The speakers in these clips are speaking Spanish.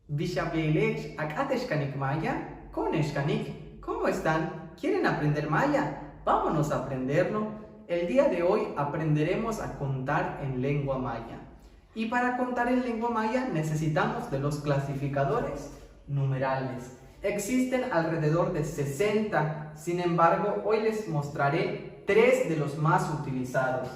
Vishablelech, Akateshkanik Maya, Koneshkanik, ¿cómo están? ¿Quieren aprender maya? Vámonos a aprenderlo. El día de hoy aprenderemos a contar en lengua maya. Y para contar en lengua maya necesitamos de los clasificadores numerales. Existen alrededor de 60, sin embargo, hoy les mostraré 3 de los más utilizados: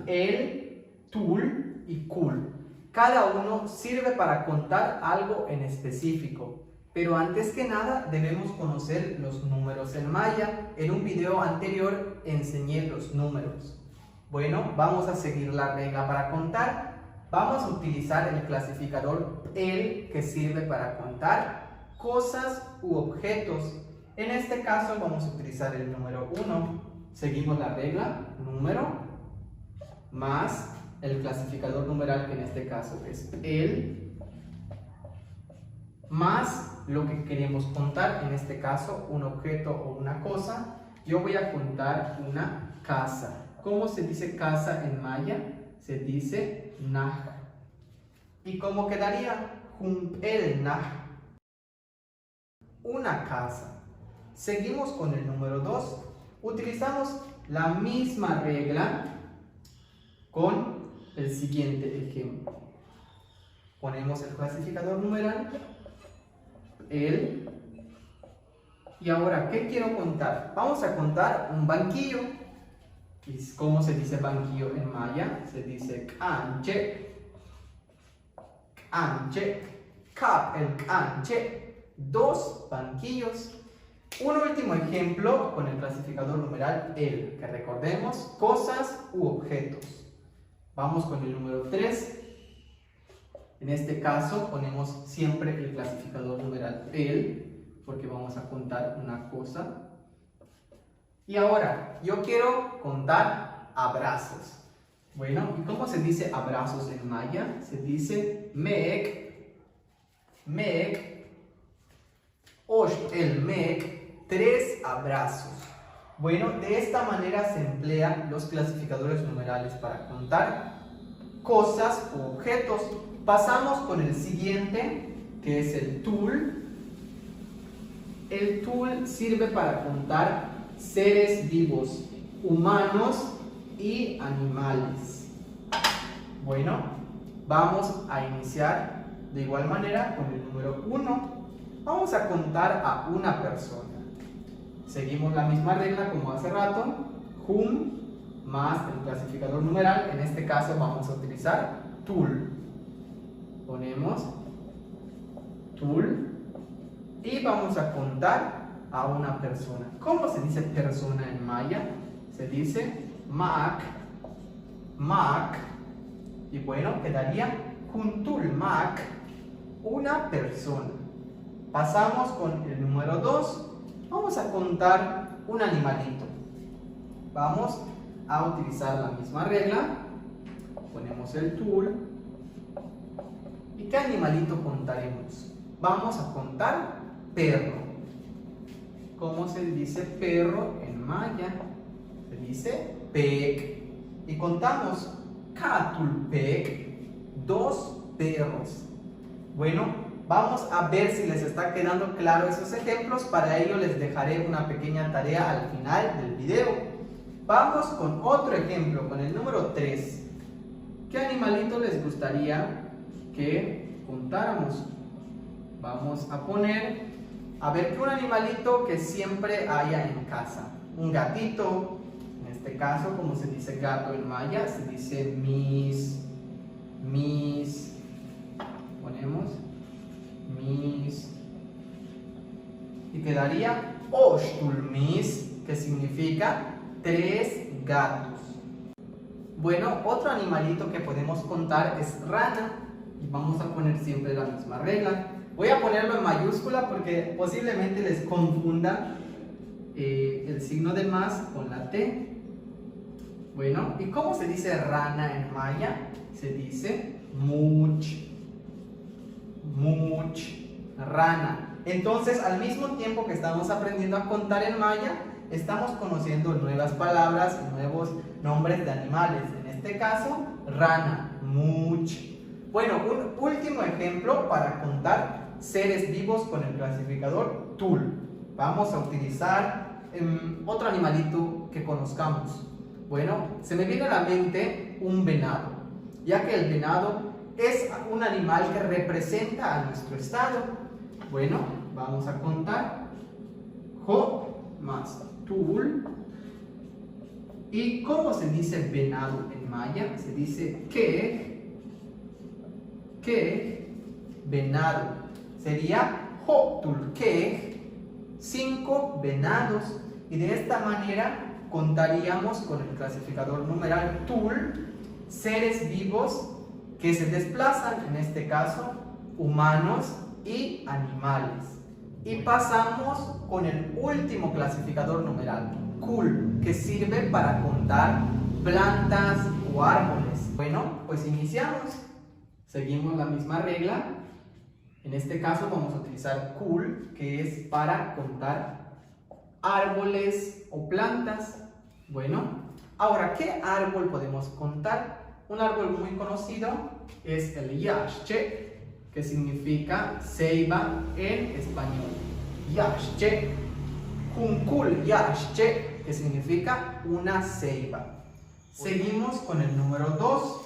el, tul y kul. Cada uno sirve para contar algo en específico, pero antes que nada debemos conocer los números en maya. En un video anterior enseñé los números. Bueno, vamos a seguir la regla para contar. Vamos a utilizar el clasificador el, que sirve para contar cosas u objetos. En este caso vamos a utilizar el número 1. Seguimos la regla, número más el clasificador numeral, que en este caso es el, más lo que queremos contar, en este caso un objeto o una cosa. Yo voy a contar una casa. ¿Cómo se dice casa en maya? Se dice nah. ¿Y cómo quedaría? El nah. Una casa. Seguimos con el número 2. Utilizamos la misma regla con el siguiente ejemplo. Ponemos el clasificador numeral, el, y ahora, ¿qué quiero contar? Vamos a contar un banquillo. ¿Y cómo se dice banquillo en maya? Se dice canche, canche, cap, el canche, 2 banquillos. Un último ejemplo con el clasificador numeral el, que recordemos, cosas u objetos. Vamos con el número 3. En este caso ponemos siempre el clasificador numeral el, porque vamos a contar una cosa. Y ahora, yo quiero contar abrazos. Bueno, ¿y cómo se dice abrazos en maya? Se dice mek, osh, el mek, 3 abrazos. Bueno, de esta manera se emplean los clasificadores numerales para contar cosas u objetos. Pasamos con el siguiente, que es el tul. El tul sirve para contar seres vivos, humanos y animales. Bueno, vamos a iniciar de igual manera con el número 1. Vamos a contar a una persona. Seguimos la misma regla como hace rato, hum más el clasificador numeral. En este caso vamos a utilizar tul. Ponemos tul y vamos a contar a una persona. ¿Cómo se dice persona en maya? Se dice mak, y bueno, quedaría juntul mak, una persona. Pasamos con el número 2. Vamos a contar un animalito. Vamos a utilizar la misma regla. Ponemos el tul. ¿Y qué animalito contaremos? Vamos a contar perro. ¿Cómo se dice perro en maya? Se dice pek. Y contamos katulpek, 2 perros. Bueno, vamos a ver si les está quedando claro esos ejemplos. Para ello les dejaré una pequeña tarea al final del video. Vamos con otro ejemplo, con el número 3. ¿Qué animalito les gustaría que contáramos? Vamos a poner, a ver, que un animalito que siempre haya en casa. Un gatito. En este caso, como se dice gato en maya, se dice mis. Ponemos mis, y quedaría oshtul-mis, que significa 3 gatos. Bueno, otro animalito que podemos contar es rana, y vamos a poner siempre la misma regla. Voy a ponerlo en mayúscula porque posiblemente les confunda el signo de más con la T. Bueno, ¿y cómo se dice rana en maya? Se dice much, rana. Entonces, al mismo tiempo que estamos aprendiendo a contar en maya, estamos conociendo nuevas palabras, nuevos nombres de animales. En este caso, rana, much. Bueno, un último ejemplo para contar seres vivos con el clasificador TUL. Vamos a utilizar otro animalito que conozcamos. Bueno, se me viene a la mente un venado, ya que el venado es un animal que representa a nuestro estado. Bueno, vamos a contar. Jo más TUL. ¿Y cómo se dice venado en maya? Se dice que venado. Sería jotul que 5 venados. Y de esta manera contaríamos con el clasificador numeral TUL, seres vivos que se desplazan, en este caso, humanos y animales. Y pasamos con el último clasificador numeral, KUL, que sirve para contar plantas o árboles. Bueno, pues iniciamos. Seguimos la misma regla. En este caso vamos a utilizar KUL, que es para contar árboles o plantas. Bueno, ahora, ¿qué árbol podemos contar? Un árbol muy conocido es el yaxche, que significa ceiba en español. Yaxche. Juncul yaxche, que significa una ceiba. Seguimos con el número 2.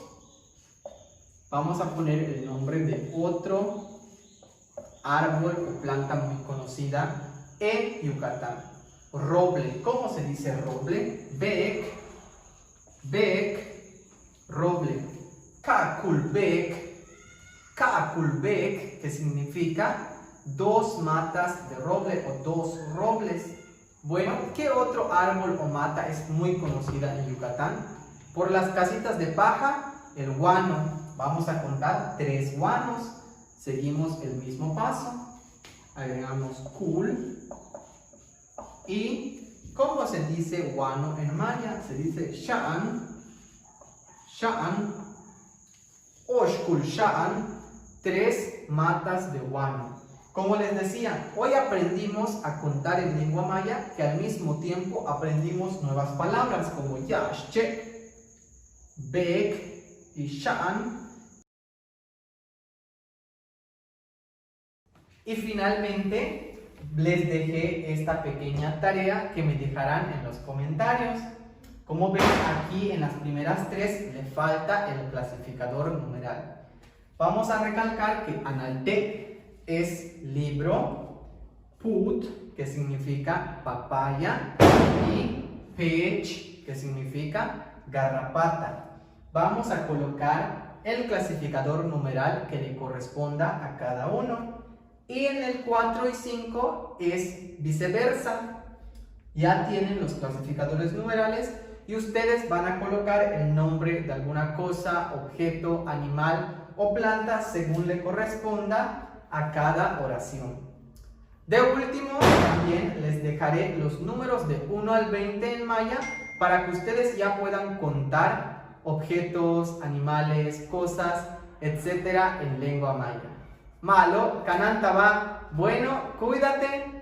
Vamos a poner el nombre de otro árbol o planta muy conocida en Yucatán. Roble. ¿Cómo se dice roble? Bec, roble. Caculbec, que significa 2 matas de roble o 2 robles. Bueno, ¿qué otro árbol o mata es muy conocida en Yucatán? Por las casitas de paja, el guano. Vamos a contar 3 guanos. Seguimos el mismo paso. Agregamos KUL. ¿Y cómo se dice guano en maya? Se dice sha'an, oshkul sha'an, 3 matas de guano. Como les decía, hoy aprendimos a contar en lengua maya, que al mismo tiempo aprendimos nuevas palabras como yaxche, bec y sha'an. Y finalmente les dejé esta pequeña tarea que me dejarán en los comentarios. Como ven, aquí en las primeras 3 le falta el clasificador numeral. Vamos a recalcar que analtec es libro, put, que significa papaya, y pech, que significa garrapata. Vamos a colocar el clasificador numeral que le corresponda a cada uno. Y en el 4 y 5 es viceversa. Ya tienen los clasificadores numerales y ustedes van a colocar el nombre de alguna cosa, objeto, animal o planta según le corresponda a cada oración. De último, también les dejaré los números de 1 al 20 en maya para que ustedes ya puedan contar objetos, animales, cosas, etc. en lengua maya. Malo, canantaba, bueno, cuídate.